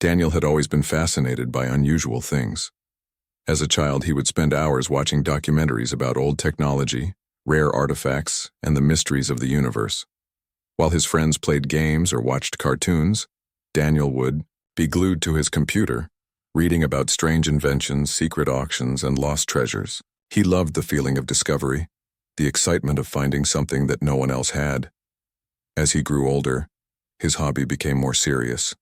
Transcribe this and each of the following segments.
Daniel had always been fascinated by unusual things. As a child, he would spend hours watching documentaries about old technology, rare artifacts, and the mysteries of the universe. While his friends played games or watched cartoons, Daniel would be glued to his computer, reading about strange inventions, secret auctions, and lost treasures. He loved the feeling of discovery, the excitement of finding something that no one else had. As he grew older, his hobby became more serious.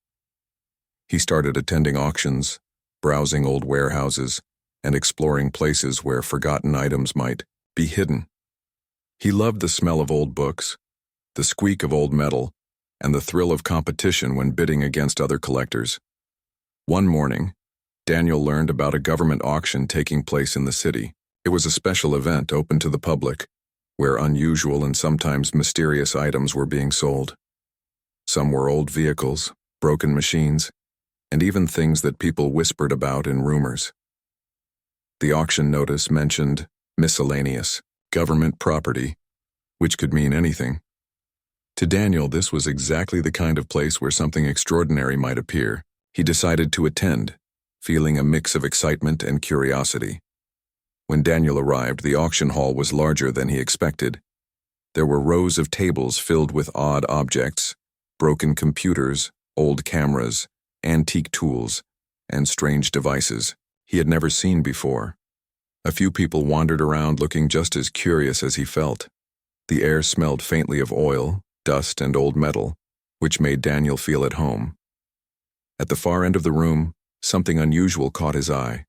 He started attending auctions, browsing old warehouses, and exploring places where forgotten items might be hidden. He loved the smell of old books, the squeak of old metal, and the thrill of competition when bidding against other collectors. One morning, Daniel learned about a government auction taking place in the city. It was a special event open to the public, where unusual and sometimes mysterious items were being sold. Some were old vehicles, broken machines, and even things that people whispered about in rumors. The auction notice mentioned miscellaneous government property, which could mean anything. To Daniel, this was exactly the kind of place where something extraordinary might appear. He decided to attend, feeling a mix of excitement and curiosity. When Daniel arrived, the auction hall was larger than he expected. There were rows of tables filled with odd objects, broken computers, old cameras, antique tools, and strange devices he had never seen before. A few people wandered around looking just as curious as he felt. The air smelled faintly of oil, dust, and old metal, which made Daniel feel at home. At the far end of the room, something unusual caught his eye.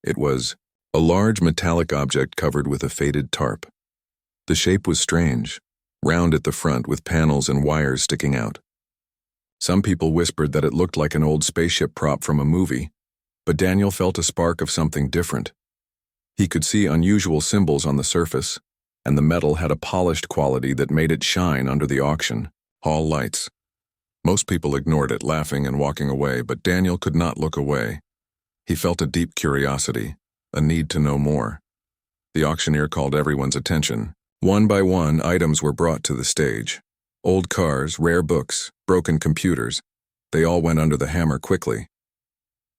It was a large metallic object covered with a faded tarp. The shape was strange, round at the front with panels and wires sticking out. Some people whispered that it looked like an old spaceship prop from a movie, but Daniel felt a spark of something different. He could see unusual symbols on the surface, and the metal had a polished quality that made it shine under the auction hall lights. Most people ignored it, laughing and walking away, but Daniel could not look away. He felt a deep curiosity, a need to know more. The auctioneer called everyone's attention. One by one, items were brought to the stage. Old cars, rare books, broken computers. They all went under the hammer quickly.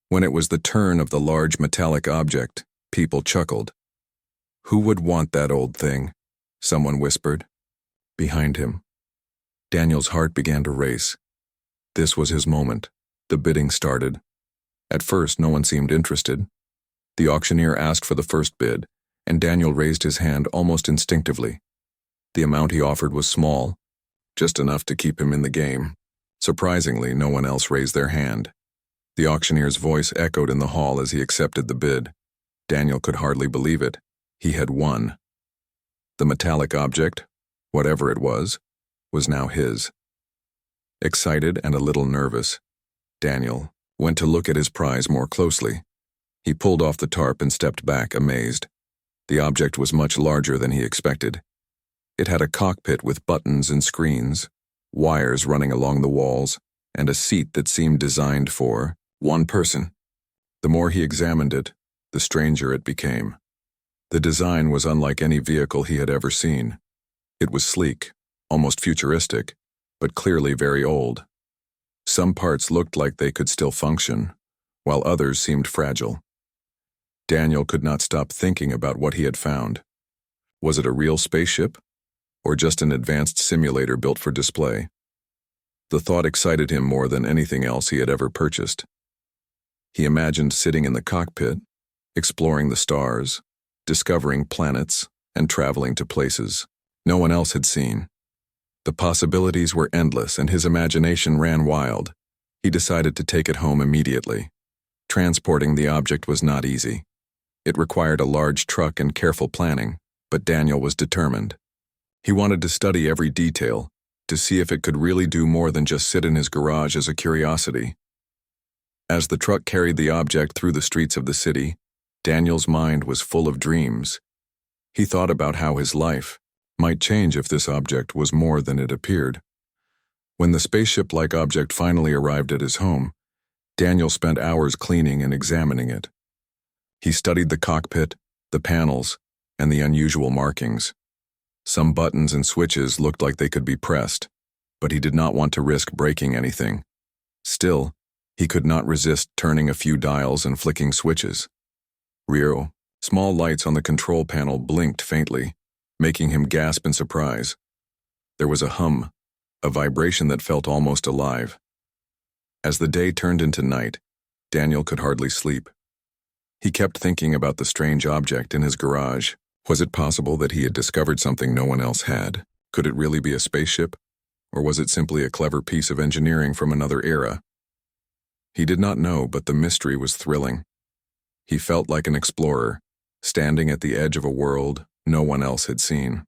When it was the turn of the large metallic object, people chuckled. "Who would want that old thing?" someone whispered. Behind him, Daniel's heart began to race. This was his moment. The bidding started. At first, no one seemed interested. The auctioneer asked for the first bid, and Daniel raised his hand almost instinctively. The amount he offered was small, just enough to keep him in the game. Surprisingly, no one else raised their hand. The auctioneer's voice echoed in the hall as he accepted the bid. Daniel could hardly believe it. He had won. The metallic object, whatever it was now his. Excited and a little nervous, Daniel went to look at his prize more closely. He pulled off the tarp and stepped back, amazed. The object was much larger than he expected. It had a cockpit with buttons and screens, wires running along the walls, and a seat that seemed designed for one person. The more he examined it, the stranger it became. The design was unlike any vehicle he had ever seen. It was sleek, almost futuristic, but clearly very old. Some parts looked like they could still function, while others seemed fragile. Daniel could not stop thinking about what he had found. Was it a real spaceship, or just an advanced simulator built for display? The thought excited him more than anything else he had ever purchased. He imagined sitting in the cockpit, exploring the stars, discovering planets, and traveling to places no one else had seen. The possibilities were endless, and his imagination ran wild. He decided to take it home immediately. Transporting the object was not easy. It required a large truck and careful planning, but Daniel was determined. He wanted to study every detail, to see if it could really do more than just sit in his garage as a curiosity. As the truck carried the object through the streets of the city, Daniel's mind was full of dreams. He thought about how his life might change if this object was more than it appeared. When the spaceship-like object finally arrived at his home, Daniel spent hours cleaning and examining it. He studied the cockpit, the panels, and the unusual markings. Some buttons and switches looked like they could be pressed, but he did not want to risk breaking anything. Still, He could not resist turning a few dials and flicking switches. Rio, small lights on the control panel blinked faintly, making him gasp in surprise. There was a hum, a vibration that felt almost alive. As the day turned into night, Daniel could hardly sleep. He kept thinking about the strange object in his garage. Was it possible that he had discovered something no one else had? Could it really be a spaceship? Or was it simply a clever piece of engineering from another era? He did not know, but the mystery was thrilling. He felt like an explorer, standing at the edge of a world no one else had seen.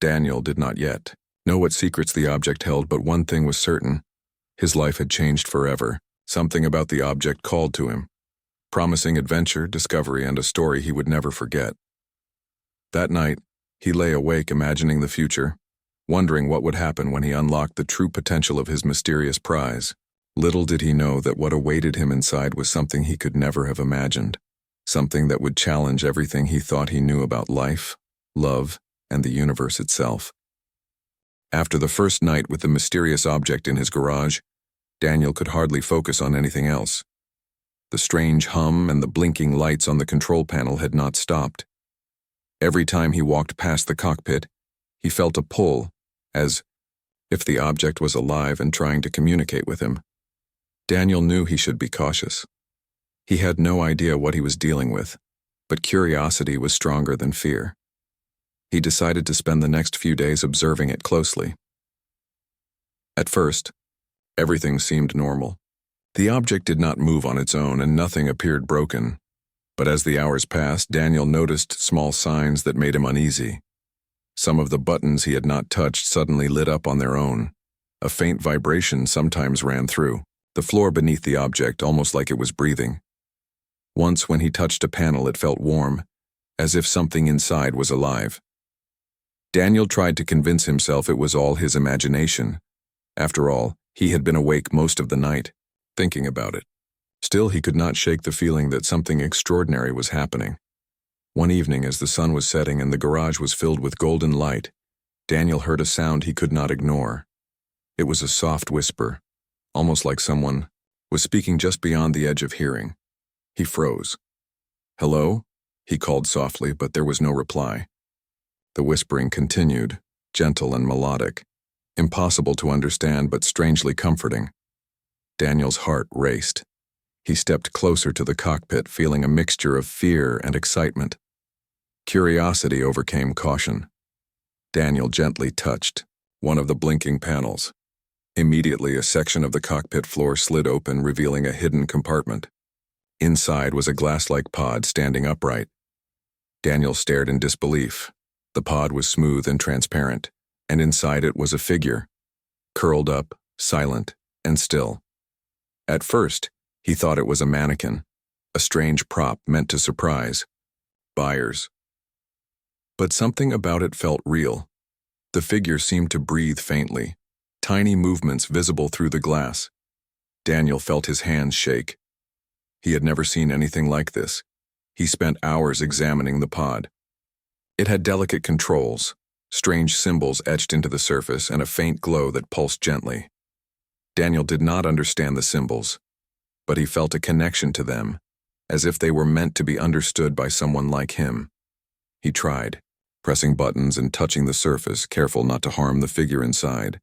Daniel did not yet know what secrets the object held, but one thing was certain. His life had changed forever. Something about the object called to him, promising adventure, discovery, and a story he would never forget. That night, he lay awake imagining the future, wondering what would happen when he unlocked the true potential of his mysterious prize. Little did he know that what awaited him inside was something he could never have imagined, something that would challenge everything he thought he knew about life, love, and the universe itself. After the first night with the mysterious object in his garage, Daniel could hardly focus on anything else. The strange hum and the blinking lights on the control panel had not stopped. Every time he walked past the cockpit, he felt a pull, as if the object was alive and trying to communicate with him. Daniel knew he should be cautious. He had no idea what he was dealing with, but curiosity was stronger than fear. He decided to spend the next few days observing it closely. At first, everything seemed normal. The object did not move on its own and nothing appeared broken. But as the hours passed, Daniel noticed small signs that made him uneasy. Some of the buttons he had not touched suddenly lit up on their own. A faint vibration sometimes ran through the floor beneath the object, almost like it was breathing. Once when he touched a panel, it felt warm, as if something inside was alive. Daniel tried to convince himself it was all his imagination. After all, he had been awake most of the night, thinking about it. Still, he could not shake the feeling that something extraordinary was happening. One evening, as the sun was setting and the garage was filled with golden light, Daniel heard a sound he could not ignore. It was a soft whisper, almost like someone was speaking just beyond the edge of hearing. He froze. "Hello?" he called softly, but there was no reply. The whispering continued, gentle and melodic, impossible to understand but strangely comforting. Daniel's heart raced. He stepped closer to the cockpit, feeling a mixture of fear and excitement. Curiosity overcame caution. Daniel gently touched one of the blinking panels. Immediately, a section of the cockpit floor slid open, revealing a hidden compartment. Inside was a glass-like pod standing upright. Daniel stared in disbelief. The pod was smooth and transparent, and inside it was a figure, curled up, silent, and still. At first, he thought it was a mannequin, a strange prop meant to surprise buyers. But something about it felt real. The figure seemed to breathe faintly, tiny movements visible through the glass. Daniel felt his hands shake. He had never seen anything like this. He spent hours examining the pod. It had delicate controls, strange symbols etched into the surface, and a faint glow that pulsed gently. Daniel did not understand the symbols, but he felt a connection to them, as if they were meant to be understood by someone like him. He tried, pressing buttons and touching the surface, careful not to harm the figure inside.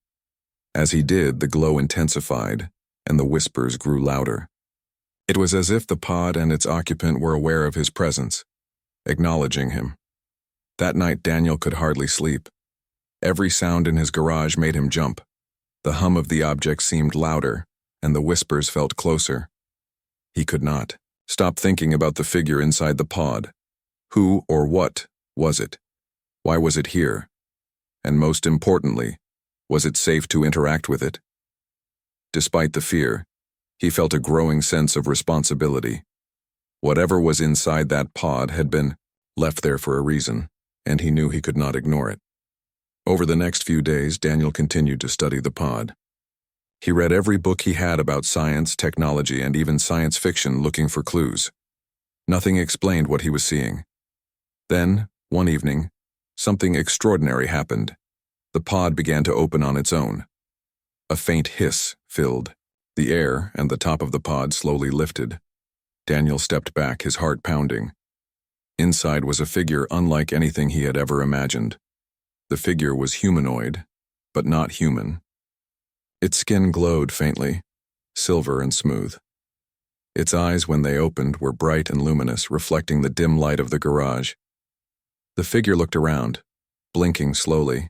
As he did, the glow intensified, and the whispers grew louder. It was as if the pod and its occupant were aware of his presence, acknowledging him. That night, Daniel could hardly sleep. Every sound in his garage made him jump. The hum of the object seemed louder, and the whispers felt closer. He could not stop thinking about the figure inside the pod. Who or what was it? Why was it here? And most importantly, was it safe to interact with it? Despite the fear, he felt a growing sense of responsibility. Whatever was inside that pod had been left there for a reason, and he knew he could not ignore it. Over the next few days, Daniel continued to study the pod. He read every book he had about science, technology, and even science fiction, looking for clues. Nothing explained what he was seeing. Then, one evening, something extraordinary happened. The pod began to open on its own. A faint hiss filled The air and the top of the pod slowly lifted. Daniel stepped back, his heart pounding. Inside was a figure unlike anything he had ever imagined. The figure was humanoid, but not human. Its skin glowed faintly, silver and smooth. Its eyes, when they opened, were bright and luminous, reflecting the dim light of the garage. The figure looked around, blinking slowly,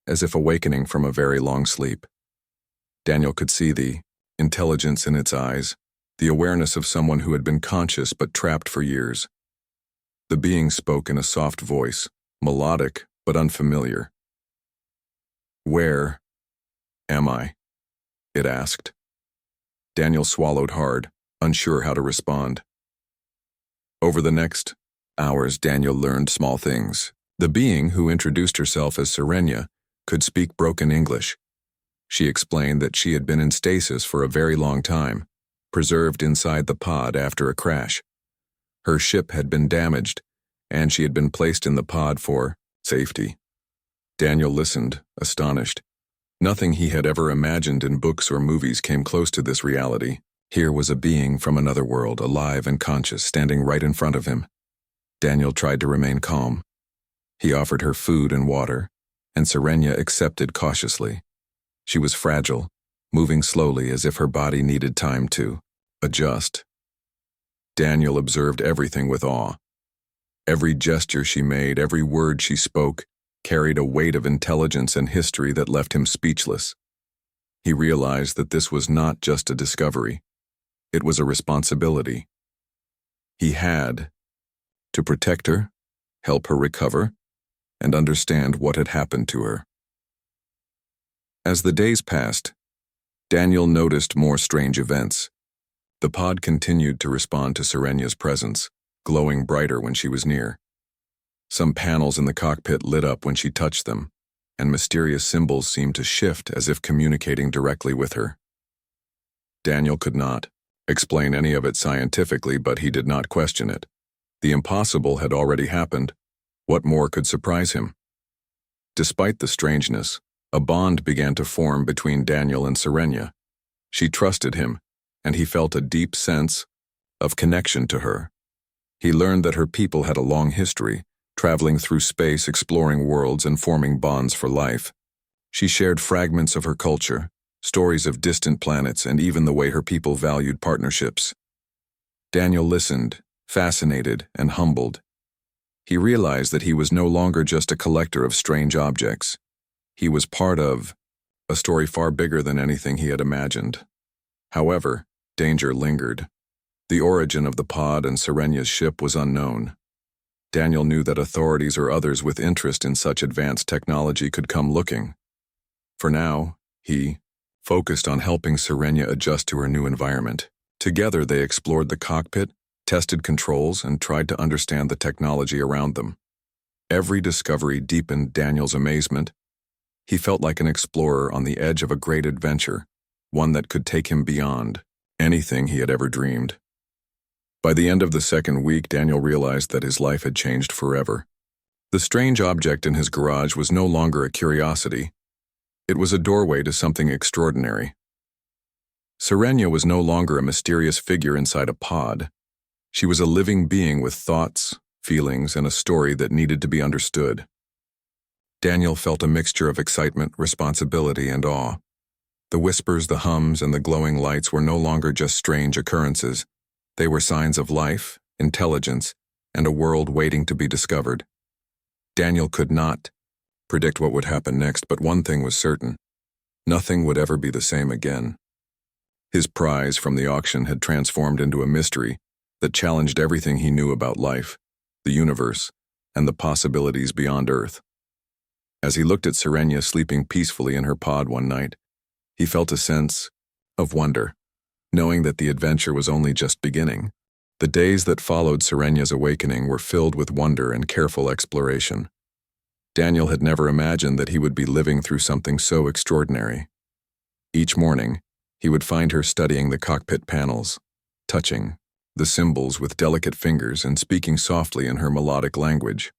as if awakening from a very long sleep. Daniel could see the intelligence in its eyes, the awareness of someone who had been conscious but trapped for years. The being spoke in a soft voice, melodic but unfamiliar. "Where am I?" it asked. Daniel swallowed hard, unsure how to respond. Over the next hours, Daniel learned small things. The being, who introduced herself as Serenia, could speak broken English. She explained that she had been in stasis for a very long time, preserved inside the pod after a crash. Her ship had been damaged, and she had been placed in the pod for safety. Daniel listened, astonished. Nothing he had ever imagined in books or movies came close to this reality. Here was a being from another world, alive and conscious, standing right in front of him. Daniel tried to remain calm. He offered her food and water, and Serenia accepted cautiously. She was fragile, moving slowly as if her body needed time to adjust. Daniel observed everything with awe. Every gesture she made, every word she spoke, carried a weight of intelligence and history that left him speechless. He realized that this was not just a discovery. It was a responsibility. He had to protect her, help her recover, and understand what had happened to her. As the days passed, Daniel noticed more strange events. The pod continued to respond to Serenia's presence, glowing brighter when she was near. Some panels in the cockpit lit up when she touched them, and mysterious symbols seemed to shift as if communicating directly with her. Daniel could not explain any of it scientifically, but he did not question it. The impossible had already happened. What more could surprise him? Despite the strangeness, a bond began to form between Daniel and Serenia. She trusted him, and he felt a deep sense of connection to her. He learned that her people had a long history, traveling through space, exploring worlds, and forming bonds for life. She shared fragments of her culture, stories of distant planets, and even the way her people valued partnerships. Daniel listened, fascinated and humbled. He realized that he was no longer just a collector of strange objects. He was part of a story far bigger than anything he had imagined. However, danger lingered. The origin of the pod and Serenia's ship was unknown. Daniel knew that authorities or others with interest in such advanced technology could come looking. For now, he focused on helping Serenia adjust to her new environment. Together they explored the cockpit, tested controls, and tried to understand the technology around them. Every discovery deepened Daniel's amazement. He felt like an explorer on the edge of a great adventure, one that could take him beyond anything he had ever dreamed. By the end of the second week, Daniel realized that his life had changed forever. The strange object in his garage was no longer a curiosity. It was a doorway to something extraordinary. Serenia was no longer a mysterious figure inside a pod. She was a living being with thoughts, feelings, and a story that needed to be understood. Daniel felt a mixture of excitement, responsibility, and awe. The whispers, the hums, and the glowing lights were no longer just strange occurrences. They were signs of life, intelligence, and a world waiting to be discovered. Daniel could not predict what would happen next, but one thing was certain. Nothing would ever be the same again. His prize from the auction had transformed into a mystery that challenged everything he knew about life, the universe, and the possibilities beyond Earth. As he looked at Serenia sleeping peacefully in her pod one night, he felt a sense of wonder, knowing that the adventure was only just beginning. The days that followed Serenia's awakening were filled with wonder and careful exploration. Daniel had never imagined that he would be living through something so extraordinary. Each morning, he would find her studying the cockpit panels, touching the symbols with delicate fingers and speaking softly in her melodic language.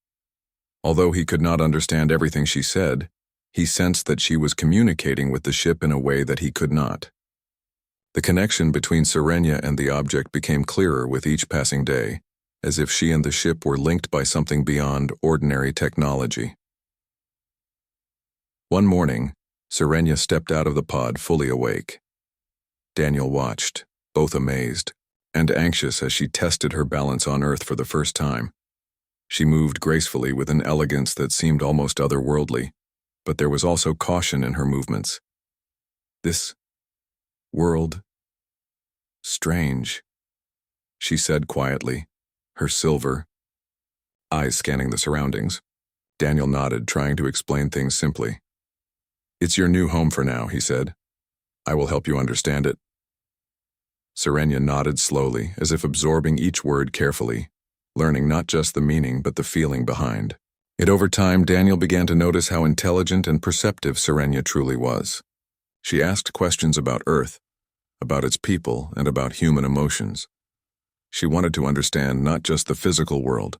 Although he could not understand everything she said, he sensed that she was communicating with the ship in a way that he could not. The connection between Serenia and the object became clearer with each passing day, as if she and the ship were linked by something beyond ordinary technology. One morning, Serenia stepped out of the pod fully awake. Daniel watched, both amazed and anxious as she tested her balance on Earth for the first time. She moved gracefully with an elegance that seemed almost otherworldly, but there was also caution in her movements. This world, strange, she said quietly, her silver eyes scanning the surroundings. Daniel nodded, trying to explain things simply. It's your new home for now, he said. I will help you understand it. Serenia nodded slowly, as if absorbing each word carefully, learning not just the meaning but the feeling behind. Yet over time, Daniel began to notice how intelligent and perceptive Serenia truly was. She asked questions about Earth, about its people, and about human emotions. She wanted to understand not just the physical world,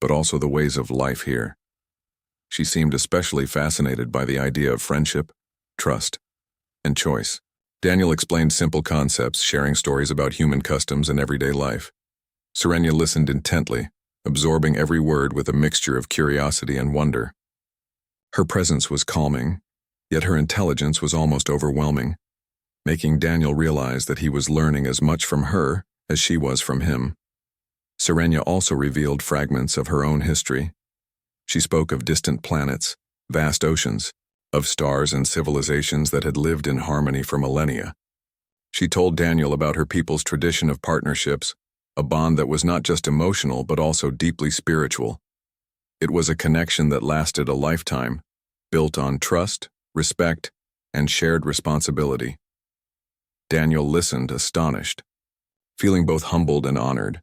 but also the ways of life here. She seemed especially fascinated by the idea of friendship, trust, and choice. Daniel explained simple concepts, sharing stories about human customs and everyday life. Serenia listened intently, absorbing every word with a mixture of curiosity and wonder. Her presence was calming, yet her intelligence was almost overwhelming, making Daniel realize that he was learning as much from her as she was from him. Serenia also revealed fragments of her own history. She spoke of distant planets, vast oceans, of stars and civilizations that had lived in harmony for millennia. She told Daniel about her people's tradition of partnerships, a bond that was not just emotional but also deeply spiritual. It was a connection that lasted a lifetime, built on trust, respect, and shared responsibility. Daniel listened, astonished, feeling both humbled and honored.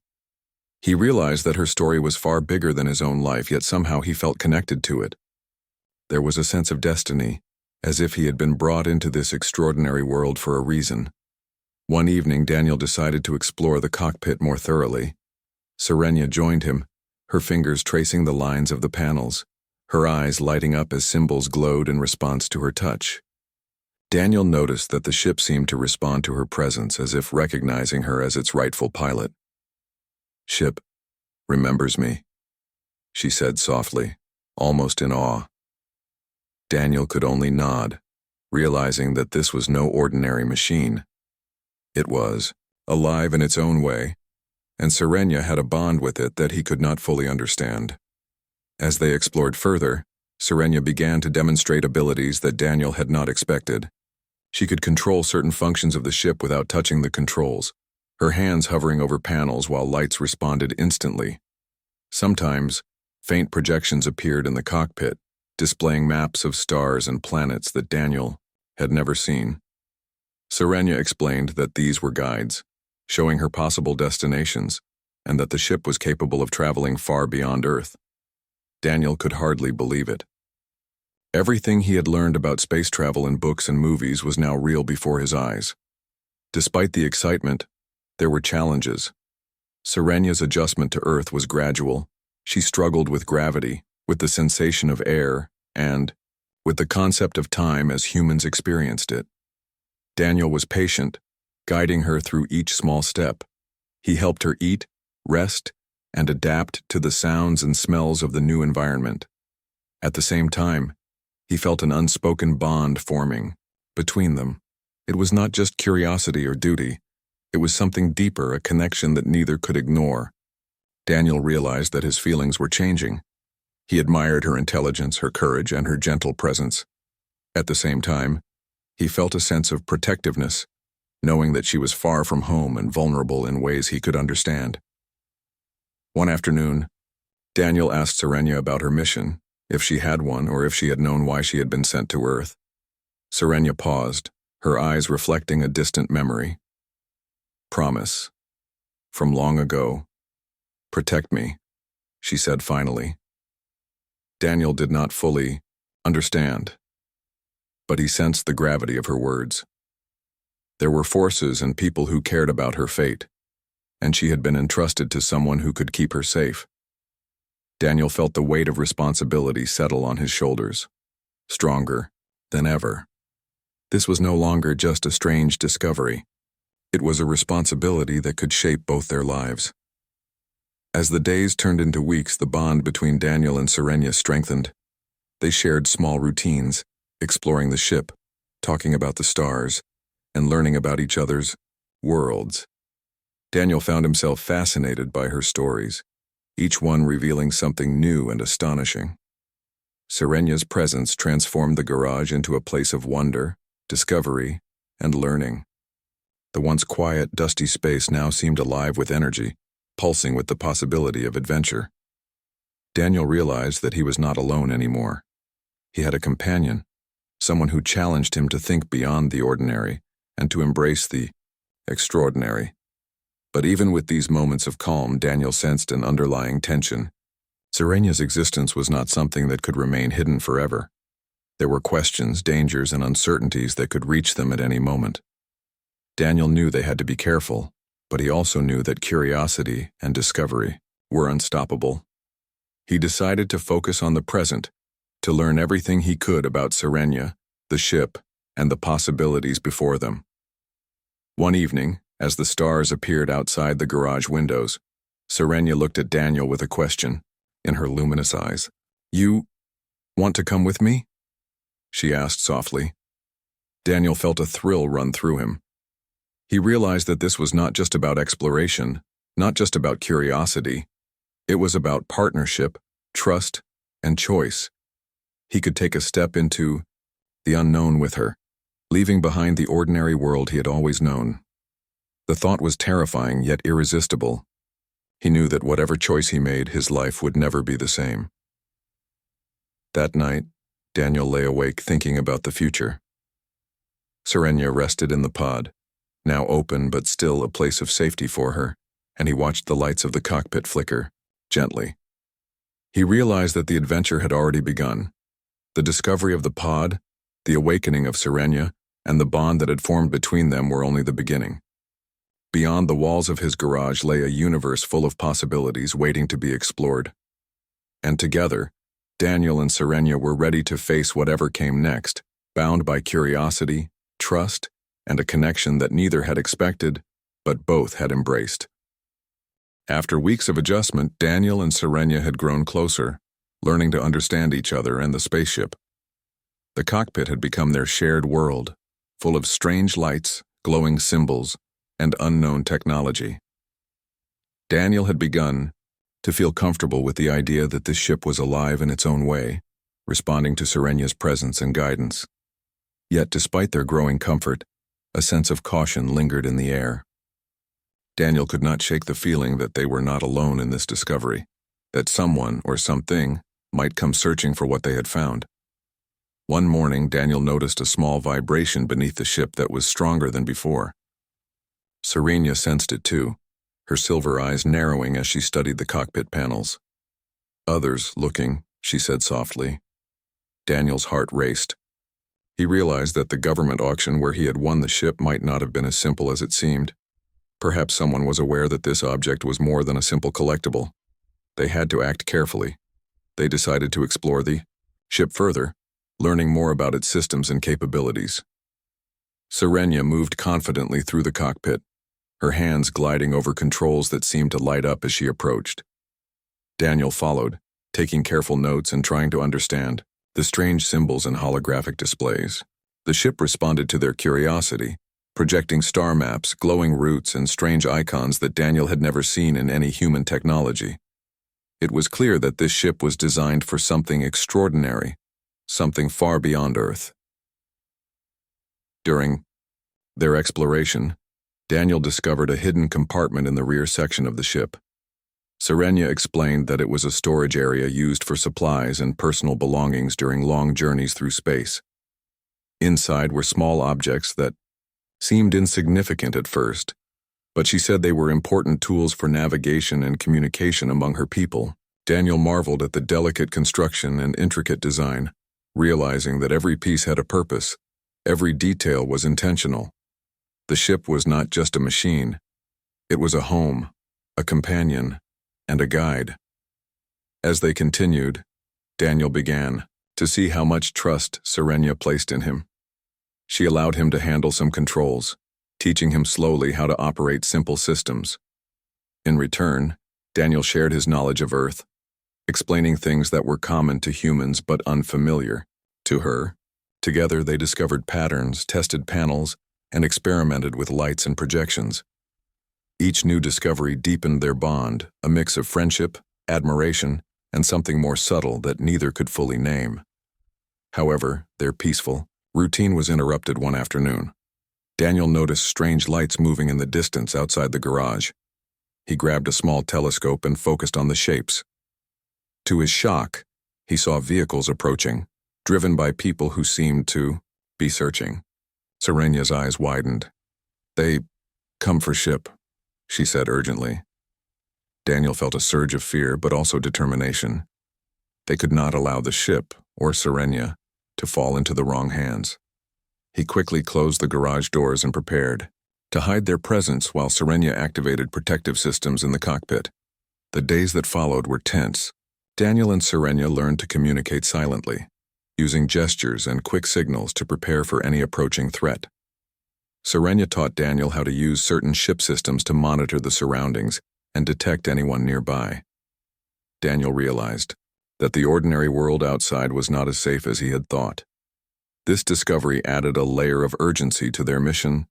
He realized that her story was far bigger than his own life, yet somehow he felt connected to it. There was a sense of destiny, as if he had been brought into this extraordinary world for a reason. One evening, Daniel decided to explore the cockpit more thoroughly. Serenia joined him, her fingers tracing the lines of the panels, her eyes lighting up as symbols glowed in response to her touch. Daniel noticed that the ship seemed to respond to her presence, as if recognizing her as its rightful pilot. "Ship remembers me," she said softly, almost in awe. Daniel could only nod, realizing that this was no ordinary machine. It was alive in its own way, and Serenia had a bond with it that he could not fully understand. As they explored further, Serenia began to demonstrate abilities that Daniel had not expected. She could control certain functions of the ship without touching the controls, her hands hovering over panels while lights responded instantly. Sometimes, faint projections appeared in the cockpit, displaying maps of stars and planets that Daniel had never seen. Serenia explained that these were guides, showing her possible destinations, and that the ship was capable of traveling far beyond Earth. Daniel could hardly believe it. Everything he had learned about space travel in books and movies was now real before his eyes. Despite the excitement, there were challenges. Serenia's adjustment to Earth was gradual. She struggled with gravity, with the sensation of air, and with the concept of time as humans experienced it. Daniel was patient, guiding her through each small step. He helped her eat, rest, and adapt to the sounds and smells of the new environment. At the same time, he felt an unspoken bond forming between them. It was not just curiosity or duty. It was something deeper, a connection that neither could ignore. Daniel realized that his feelings were changing. He admired her intelligence, her courage, and her gentle presence. At the same time, he felt a sense of protectiveness, knowing that she was far from home and vulnerable in ways he could understand. One afternoon, Daniel asked Serenia about her mission, if she had one or if she had known why she had been sent to Earth. Serenia paused, her eyes reflecting a distant memory. "Promise. From long ago. Protect me," she said finally. Daniel did not fully understand, but he sensed the gravity of her words. There were forces and people who cared about her fate, and she had been entrusted to someone who could keep her safe. Daniel felt the weight of responsibility settle on his shoulders, stronger than ever. This was no longer just a strange discovery. It was a responsibility that could shape both their lives. As the days turned into weeks, the bond between Daniel and Serenia strengthened. They shared small routines, exploring the ship, talking about the stars, and learning about each other's worlds. Daniel found himself fascinated by her stories, each one revealing something new and astonishing. Serenia's presence transformed the garage into a place of wonder, discovery, and learning. The once quiet, dusty space now seemed alive with energy, pulsing with the possibility of adventure. Daniel realized that he was not alone anymore. He had a companion, someone who challenged him to think beyond the ordinary and to embrace the extraordinary. But even with these moments of calm, Daniel sensed an underlying tension. Serenia's existence was not something that could remain hidden forever. There were questions, dangers, and uncertainties that could reach them at any moment. Daniel knew they had to be careful, but he also knew that curiosity and discovery were unstoppable. He decided to focus on the present, to learn everything he could about Serenia, the ship, and the possibilities before them. One evening, as the stars appeared outside the garage windows, Serenia looked at Daniel with a question in her luminous eyes. "You want to come with me?" she asked softly. Daniel felt a thrill run through him. He realized that this was not just about exploration, not just about curiosity. It was about partnership, trust, and choice. He could take a step into the unknown with her, leaving behind the ordinary world he had always known. The thought was terrifying yet irresistible. He knew that whatever choice he made, his life would never be the same. That night, Daniel lay awake thinking about the future. Serenia rested in the pod, now open but still a place of safety for her, and he watched the lights of the cockpit flicker, gently. He realized that the adventure had already begun. The discovery of the pod, the awakening of Serenia, and the bond that had formed between them were only the beginning. Beyond the walls of his garage lay a universe full of possibilities waiting to be explored. And together, Daniel and Serenia were ready to face whatever came next, bound by curiosity, trust, and a connection that neither had expected, but both had embraced. After weeks of adjustment, Daniel and Serenia had grown closer, learning to understand each other and the spaceship. The cockpit had become their shared world, full of strange lights, glowing symbols, and unknown technology. Daniel had begun to feel comfortable with the idea that this ship was alive in its own way, responding to Serenia's presence and guidance. Yet, despite their growing comfort, a sense of caution lingered in the air. Daniel could not shake the feeling that they were not alone in this discovery, that someone or something might come searching for what they had found. One morning, Daniel noticed a small vibration beneath the ship that was stronger than before. Serenia sensed it too, her silver eyes narrowing as she studied the cockpit panels. "Others looking," she said softly. Daniel's heart raced. He realized that the government auction where he had won the ship might not have been as simple as it seemed. Perhaps someone was aware that this object was more than a simple collectible. They had to act carefully. They decided to explore the ship further, learning more about its systems and capabilities. Serenia moved confidently through the cockpit, her hands gliding over controls that seemed to light up as she approached. Daniel followed, taking careful notes and trying to understand the strange symbols and holographic displays. The ship responded to their curiosity, projecting star maps, glowing routes, and strange icons that Daniel had never seen in any human technology. It was clear that this ship was designed for something extraordinary, something far beyond Earth. During their exploration, Daniel discovered a hidden compartment in the rear section of the ship. Serenia explained that it was a storage area used for supplies and personal belongings during long journeys through space. Inside were small objects that seemed insignificant at first, but she said they were important tools for navigation and communication among her people. Daniel marveled at the delicate construction and intricate design, realizing that every piece had a purpose, every detail was intentional. The ship was not just a machine, it was a home, a companion, and a guide. As they continued, Daniel began to see how much trust Serenia placed in him. She allowed him to handle some controls, teaching him slowly how to operate simple systems. In return, Daniel shared his knowledge of Earth, explaining things that were common to humans but unfamiliar to her. Together they discovered patterns, tested panels, and experimented with lights and projections. Each new discovery deepened their bond, a mix of friendship, admiration, and something more subtle that neither could fully name. However, their peaceful routine was interrupted one afternoon. Daniel noticed strange lights moving in the distance outside the garage. He grabbed a small telescope and focused on the shapes. To his shock, he saw vehicles approaching, driven by people who seemed to be searching. Serenya's eyes widened. "They come for ship," she said urgently. Daniel felt a surge of fear, but also determination. They could not allow the ship, or Serenya, to fall into the wrong hands. He quickly closed the garage doors and prepared to hide their presence while Serenya activated protective systems in the cockpit. The days that followed were tense. Daniel and Serenya learned to communicate silently, using gestures and quick signals to prepare for any approaching threat. Serenya taught Daniel how to use certain ship systems to monitor the surroundings and detect anyone nearby. Daniel realized that the ordinary world outside was not as safe as he had thought. This discovery added a layer of urgency to their mission.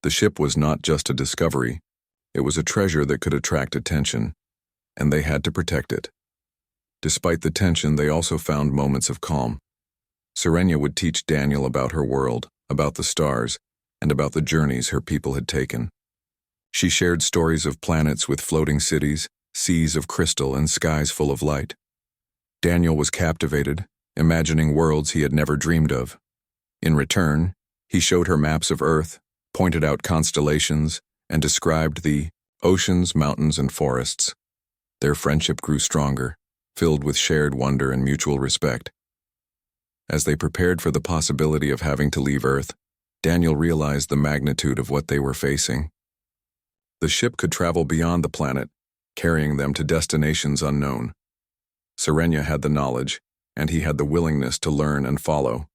The ship was not just a discovery, it was a treasure that could attract attention, and they had to protect it. Despite the tension, they also found moments of calm. Serenya would teach Daniel about her world, about the stars, and about the journeys her people had taken. She shared stories of planets with floating cities, seas of crystal, and skies full of light. Daniel was captivated, imagining worlds he had never dreamed of. In return, he showed her maps of Earth, pointed out constellations, and described the oceans, mountains, and forests. Their friendship grew stronger, filled with shared wonder and mutual respect. As they prepared for the possibility of having to leave Earth, Daniel realized the magnitude of what they were facing. The ship could travel beyond the planet, carrying them to destinations unknown. Serenya had the knowledge, and he had the willingness to learn and follow.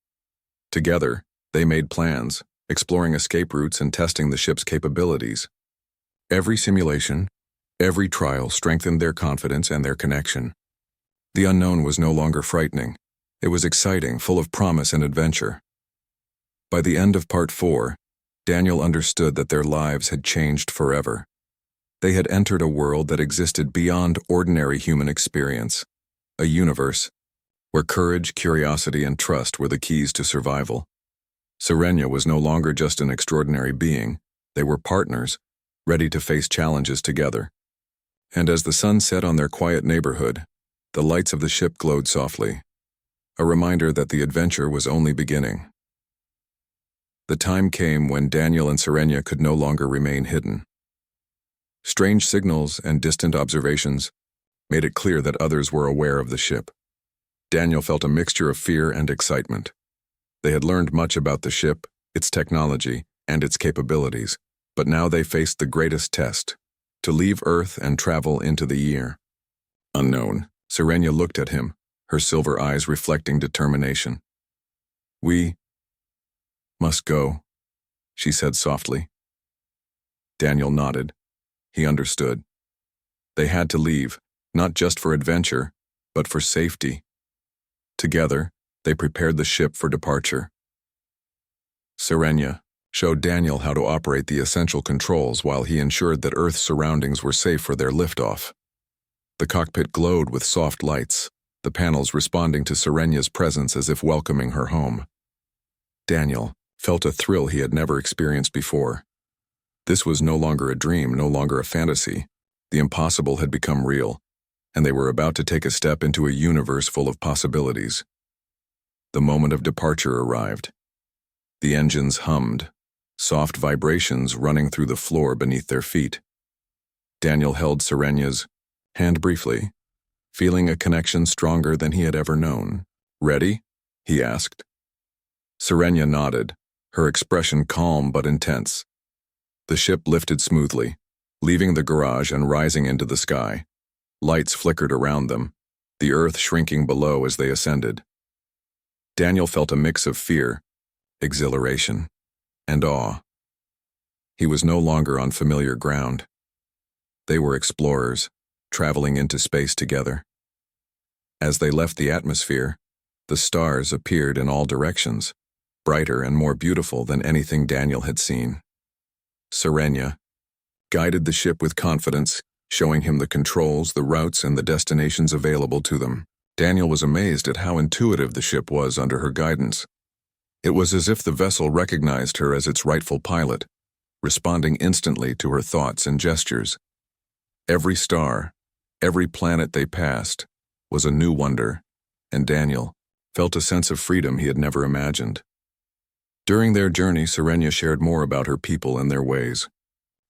Together, they made plans, exploring escape routes and testing the ship's capabilities. Every simulation, every trial strengthened their confidence and their connection. The unknown was no longer frightening. It was exciting, full of promise and adventure. By the end of Part 4, Daniel understood that their lives had changed forever. They had entered a world that existed beyond ordinary human experience, a universe where courage, curiosity, and trust were the keys to survival. Serenya was no longer just an extraordinary being. They were partners, ready to face challenges together. And as the sun set on their quiet neighborhood, the lights of the ship glowed softly, a reminder that the adventure was only beginning. The time came when Daniel and Serenya could no longer remain hidden. Strange signals and distant observations made it clear that others were aware of the ship. Daniel felt a mixture of fear and excitement. They had learned much about the ship, its technology, and its capabilities, but now they faced the greatest test: to leave Earth and travel into the year unknown. Serenya looked at him, her silver eyes reflecting determination. "We must go," she said softly. Daniel nodded. He understood. They had to leave, not just for adventure, but for safety. Together, they prepared the ship for departure. Serenya showed Daniel how to operate the essential controls while he ensured that Earth's surroundings were safe for their liftoff. The cockpit glowed with soft lights, the panels responding to Serenya's presence as if welcoming her home. Daniel felt a thrill he had never experienced before. This was no longer a dream, no longer a fantasy. The impossible had become real, and they were about to take a step into a universe full of possibilities. The moment of departure arrived. The engines hummed, soft vibrations running through the floor beneath their feet. Daniel held Serenya's hand briefly, feeling a connection stronger than he had ever known. "Ready?" he asked. Serenya nodded, her expression calm but intense. The ship lifted smoothly, leaving the garage and rising into the sky. Lights flickered around them, the earth shrinking below as they ascended. Daniel felt a mix of fear, exhilaration, and awe. He was no longer on familiar ground. They were explorers, traveling into space together. As they left the atmosphere, the stars appeared in all directions, brighter and more beautiful than anything Daniel had seen. Serenia guided the ship with confidence, showing him the controls, the routes, and the destinations available to them. Daniel was amazed at how intuitive the ship was under her guidance. It was as if the vessel recognized her as its rightful pilot, responding instantly to her thoughts and gestures. Every star, every planet they passed, was a new wonder, and Daniel felt a sense of freedom he had never imagined. During their journey, Serenia shared more about her people and their ways.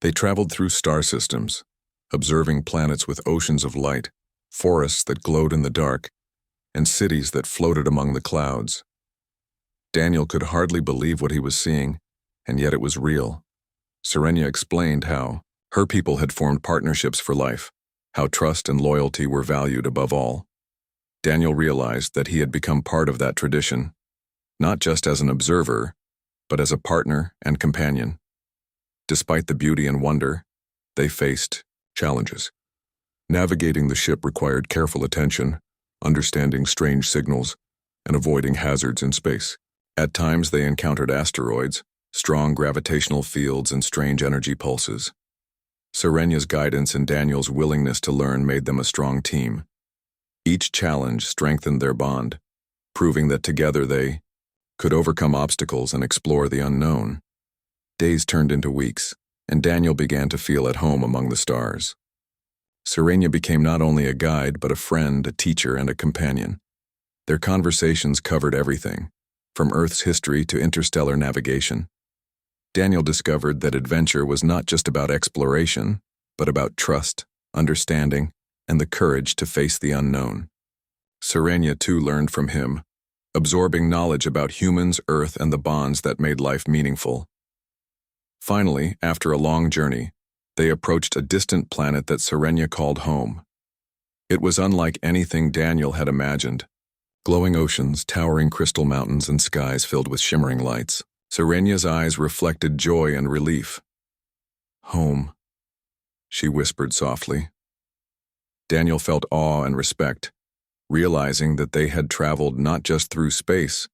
They traveled through star systems, observing planets with oceans of light, forests that glowed in the dark, and cities that floated among the clouds. Daniel could hardly believe what he was seeing, and yet it was real. Serenia explained how her people had formed partnerships for life, how trust and loyalty were valued above all. Daniel realized that he had become part of that tradition, not just as an observer, but as a partner and companion. Despite the beauty and wonder, they faced challenges. Navigating the ship required careful attention, understanding strange signals, and avoiding hazards in space. At times they encountered asteroids, strong gravitational fields, and strange energy pulses. Serenia's guidance and Daniel's willingness to learn made them a strong team. Each challenge strengthened their bond, proving that together they could overcome obstacles and explore the unknown. Days turned into weeks, and Daniel began to feel at home among the stars. Serenia became not only a guide, but a friend, a teacher, and a companion. Their conversations covered everything, from Earth's history to interstellar navigation. Daniel discovered that adventure was not just about exploration, but about trust, understanding, and the courage to face the unknown. Serenia too learned from him, absorbing knowledge about humans, Earth, and the bonds that made life meaningful. Finally, after a long journey, they approached a distant planet that Serenia called home. It was unlike anything Daniel had imagined. Glowing oceans, towering crystal mountains, and skies filled with shimmering lights. Serenia's eyes reflected joy and relief. "Home," she whispered softly. Daniel felt awe and respect, realizing that they had traveled not just through space,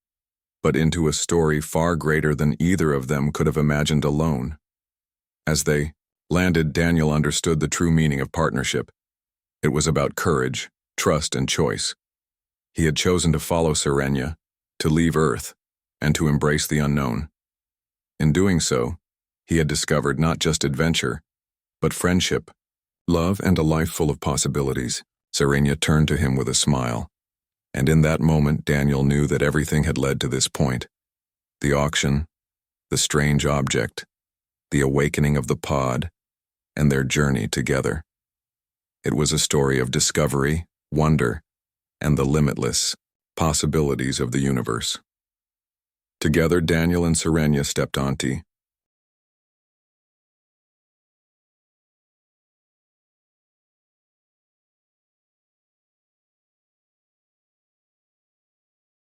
but into a story far greater than either of them could have imagined alone. As they landed, Daniel understood the true meaning of partnership. It was about courage, trust, and choice. He had chosen to follow Serenia, to leave Earth, and to embrace the unknown. In doing so, he had discovered not just adventure, but friendship, love, and a life full of possibilities. Serenia turned to him with a smile, and in that moment Daniel knew that everything had led to this point. The auction, the strange object, the awakening of the pod, and their journey together. It was a story of discovery, wonder, and the limitless possibilities of the universe. Together, Daniel and Serenia stepped onto